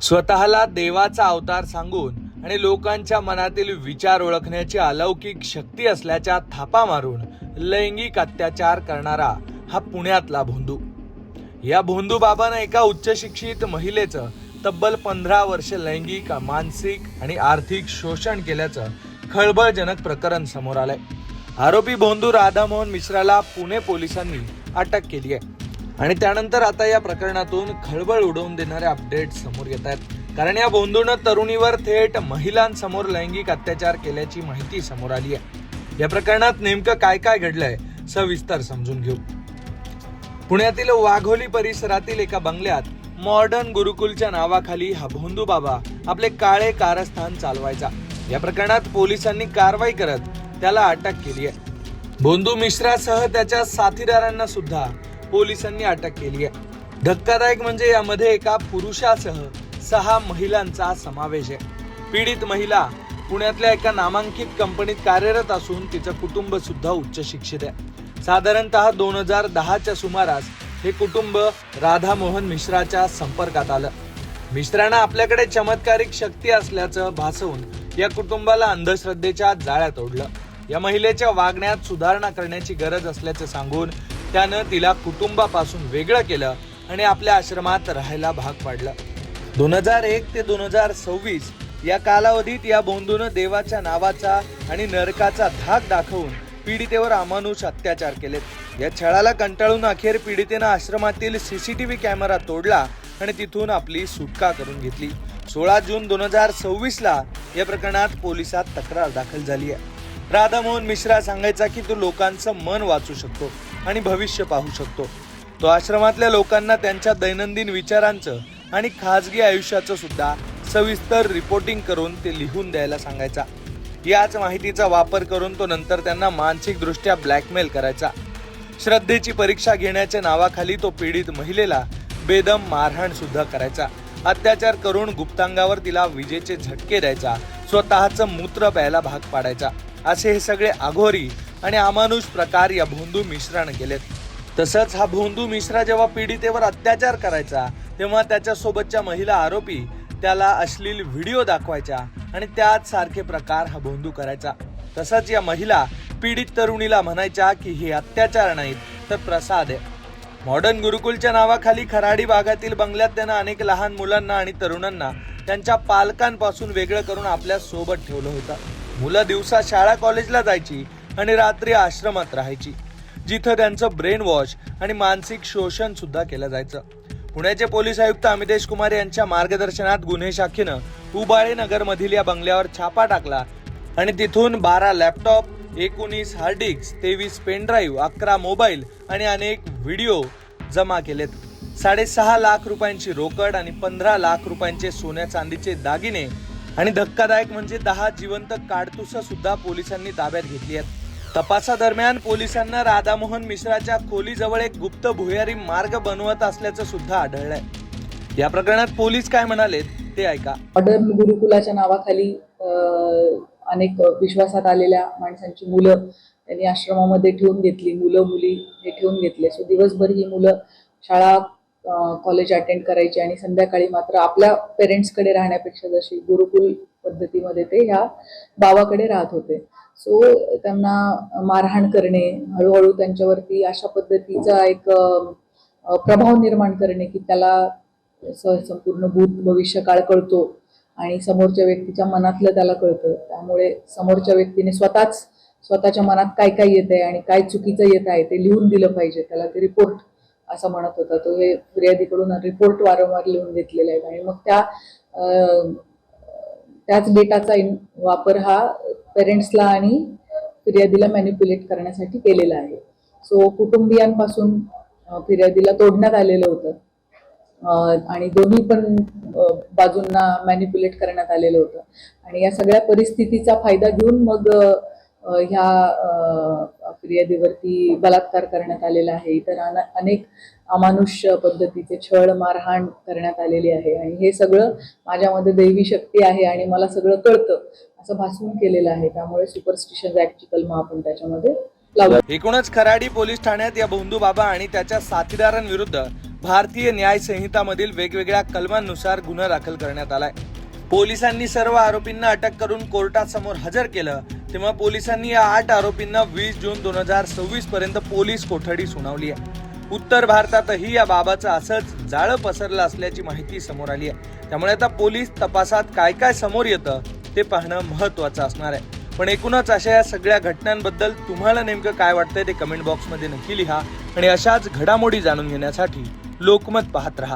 स्वतःला देवाचा अवतार सांगून आणि लोकांच्या मनातील विचार ओळखण्याची अलौकिक शक्ती असल्याच्या थापा मारून लैंगिक अत्याचार करणारा हा पुण्यातला भोंदू. या भोंदू बाबानं एका उच्च शिक्षित महिलेचं तब्बल 15 वर्ष लैंगिक, मानसिक आणि आर्थिक शोषण केल्याचं खळबळजनक प्रकरण समोर आलंय. आरोपी भोंदू राधामोहन मिश्राला पुणे पोलिसांनी अटक केली आहे आणि त्यानंतर आता या प्रकरणातून खळबळ उडवून देणारे अपडेट समोर येत आहेत. कारण या भोंदूनं तरुणीवर थेट महिलांसमोर लैंगिक अत्याचार केल्याची माहिती समोर आली आहे. या प्रकरणात नेमकं काय काय घडलंय सविस्तर समजून घेऊ. पुण्यातील वाघोली परिसरातील एका बंगल्यात मॉडर्न गुरुकुलच्या नावाखाली हा भोंदू बाबा आपले काळे कारस्थान चालवायचा. या प्रकरणात पोलिसांनी कारवाई करत त्याला अटक केली आहे. भोंदू मिश्रासह त्याच्या साथीदारांना सुद्धा पोलिसांनी अटक केली आहे. धक्कादायक म्हणजे यामध्ये एका पुरुषासह 6 महिलांचा समावेश आहे. पीडित महिला पुण्यातल्या एका नामांकित कंपनीत कार्यरत असून तिचं कुटुंब सुद्धा उच्च शिक्षित आहे. साधारणतः 2010च्या सुमारास हे कुटुंब राधामोहन मिश्राच्या संपर्कात आलं. मिश्रांना आपल्याकडे चमत्कारिक शक्ती असल्याचं भासवून या कुटुंबाला अंधश्रद्धेच्या जाळ्यात ओढलं. या महिलेच्या वागण्यात सुधारणा करण्याची गरज असल्याचं सांगून त्यानं तिला कुटुंबापासून वेगळं केलं आणि आपल्या आश्रमात राहायला भाग पाडलं. 2001 ते 2026 या कालावधीत या भोंदूनं देवाच्या नावाचा आणि नरकाचा धाक दाखवून पीडितेवर अमानुष अत्याचार केलेत. या छळाला कंटाळून अखेर पीडितेनं आश्रमातील CCTV कॅमेरा तोडला आणि तिथून आपली सुटका करून घेतली. 16 जून 2026ला या प्रकरणात पोलिसात तक्रार दाखल झाली आहे. राधामोहन मिश्रा सांगायचा की तो लोकांचं मन वाचू शकतो आणि भविष्य पाहू शकतो. तो आश्रमातल्या लोकांना त्यांच्या दैनंदिन विचारांचं आणि खाजगी आयुष्याचं सुद्धा सविस्तर रिपोर्टिंग करून ते लिहून द्यायला सांगायचा. याच माहितीचा वापर करून तो नंतर त्यांना मानसिक दृष्ट्या ब्लॅकमेल करायचा. श्रद्धेची परीक्षा घेण्याच्या नावाखाली तो पीडित महिलेला बेदम मारहाण सुद्धा करायचा. अत्याचार करून गुप्तांगावर तिला विजेचे झटके द्यायचा. स्वतःचं मूत्र प्यायला भाग पाडायचा. असे हे सगळे अघोरी आणि अमानुष प्रकार या भोंदू मिश्रानं केलेत. तसंच हा भोंदू मिश्रा जेव्हा पीडितेवर अत्याचार करायचा तेव्हा त्याच्या सोबतच्या महिला आरोपी त्याला अश्लील व्हिडिओ दाखवायच्या आणि त्याच सारखे प्रकार हा भोंदू करायचा. तसंच या महिला पीडित तरुणीला म्हणायच्या की हे अत्याचार नाहीत तर प्रसाद आहे. मॉडर्न गुरुकुलच्या नावाखाली खराडी भागातील बंगल्यात त्यानं अनेक लहान मुलांना आणि तरुणांना त्यांच्या पालकांपासून वेगळं करून आपल्या सोबत ठेवलं होतं. मुलं दिवसा शाळा कॉलेजला जायची आणि रात्री आश्रमात राहायची, जिथं त्यांचं ब्रेन वॉश आणि मानसिक शोषण सुद्धा केलं जायचं. पुण्याचे पोलीस आयुक्त अमितेश कुमार यांच्या मार्गदर्शनात गुन्हे शाखेनं उबाळे नगर मधील या बंगल्यावर छापा टाकला आणि तिथून 12 laptop, 19 hard disk, 23 pendrive, 11 mobile आणि अनेक व्हिडिओ जमा केलेत. 6.5 लाख रुपयांची रोकड आणि 15 लाख रुपयांचे सोन्या चांदीचे दागिने आणि धक्कादायक म्हणजे 10 जिवंत काडतुसं सुद्धा पोलिसांनी ताब्यात घेतली आहेत. तपासादरम्यान पोलिसांना राधामोहन मिश्राच्या खोलीजवळ एक गुप्त भुयारी मार्ग बनवत असल्याचं सुद्धा आढळलंय. या प्रकरणात पोलीस काय म्हणाले ते ऐका. मॉडर्न गुरुकुलाच्या नावाखाली अनेक विश्वासात आलेल्या माणसांची मुलं त्यांनी आश्रमामध्ये ठेवून घेतली. मुलं मुली हे ठेवून घेतले. सो दिवसभर ही मुलं शाळा कॉलेज अटेंड करायची आणि संध्याकाळी मात्र आपल्या पेरेंट्सकडे राहण्यापेक्षा जशी गुरुकुल पद्धतीमध्ये ते ह्या बाबाकडे राहत होते. सो त्यांना मारहाण करणे, हळूहळू त्यांच्यावरती अशा पद्धतीचा एक प्रभाव निर्माण करणे की त्याला संपूर्ण भूत भविष्य काळ कळतो आणि समोरच्या व्यक्तीच्या मनातलं त्याला कळतं. त्यामुळे समोरच्या व्यक्तीने स्वतःच्या मनात काय काय येत आहे आणि काय चुकीचं येत आहे ते लिहून दिलं पाहिजे. त्याला ते रिपोर्ट असं म्हणत होता. तो हे फिर्यादीकडून रिपोर्ट वारंवार लिहून घेतलेले आहेत आणि मग त्याच डेटाचा वापर हा पेरेंट्सला आणि फिर्यादीला मॅनिप्युलेट करण्यासाठी केलेला आहे. सो कुटुंबियांपासून फिर्यादीला तोडण्यात आलेलं होतं आणि दोन्ही पण बाजूंना मॅनिप्युलेट करण्यात आलेलं होतं आणि या सगळ्या परिस्थितीचा फायदा घेऊन मग ह्या फिर्यादीवरती बलात्कार करण्यात आलेला आहे. इतर अनेक अमानुष्य पद्धतीचे छळ, मारहाण करण्यात आलेली आहे आणि हे सगळं माझ्यामध्ये दैवी शक्ती आहे आणि मला सगळं कळतं असं भासवून केलेलं आहे. त्यामुळे सुपरस्टिशन ऍक्टची कलम आपण त्याच्यामध्ये लावलं. एकूणच खराडी पोलीस ठाण्यात या भोंदू बाबा आणि त्याच्या साथीदारांविरुद्ध भारतीय न्याय संहितामधील वेगवेगळ्या कलमांनुसार गुन्हा दाखल करण्यात आलाय. पोलिसांनी सर्व आरोपींना अटक करून कोर्टासमोर हजर केलं, तेव्हा पोलिसांनी या 8 आरोपींना 20 जून 2026 पर्यंत पोलीस कोठडी सुनावली आहे. उत्तर भारतातही या बाबाचं असंच जाळं पसरलं असल्याची माहिती समोर आली आहे. त्यामुळे आता पोलीस तपासात काय काय समोर येतं ते पाहणं महत्वाचं असणार आहे. पण एकूणच अशा या सगळ्या घटनांबद्दल तुम्हाला नेमकं काय वाटतंय ते कमेंट बॉक्समध्ये नक्की लिहा आणि अशाच घडामोडी जाणून घेण्यासाठी लोकमत पाहत रहा.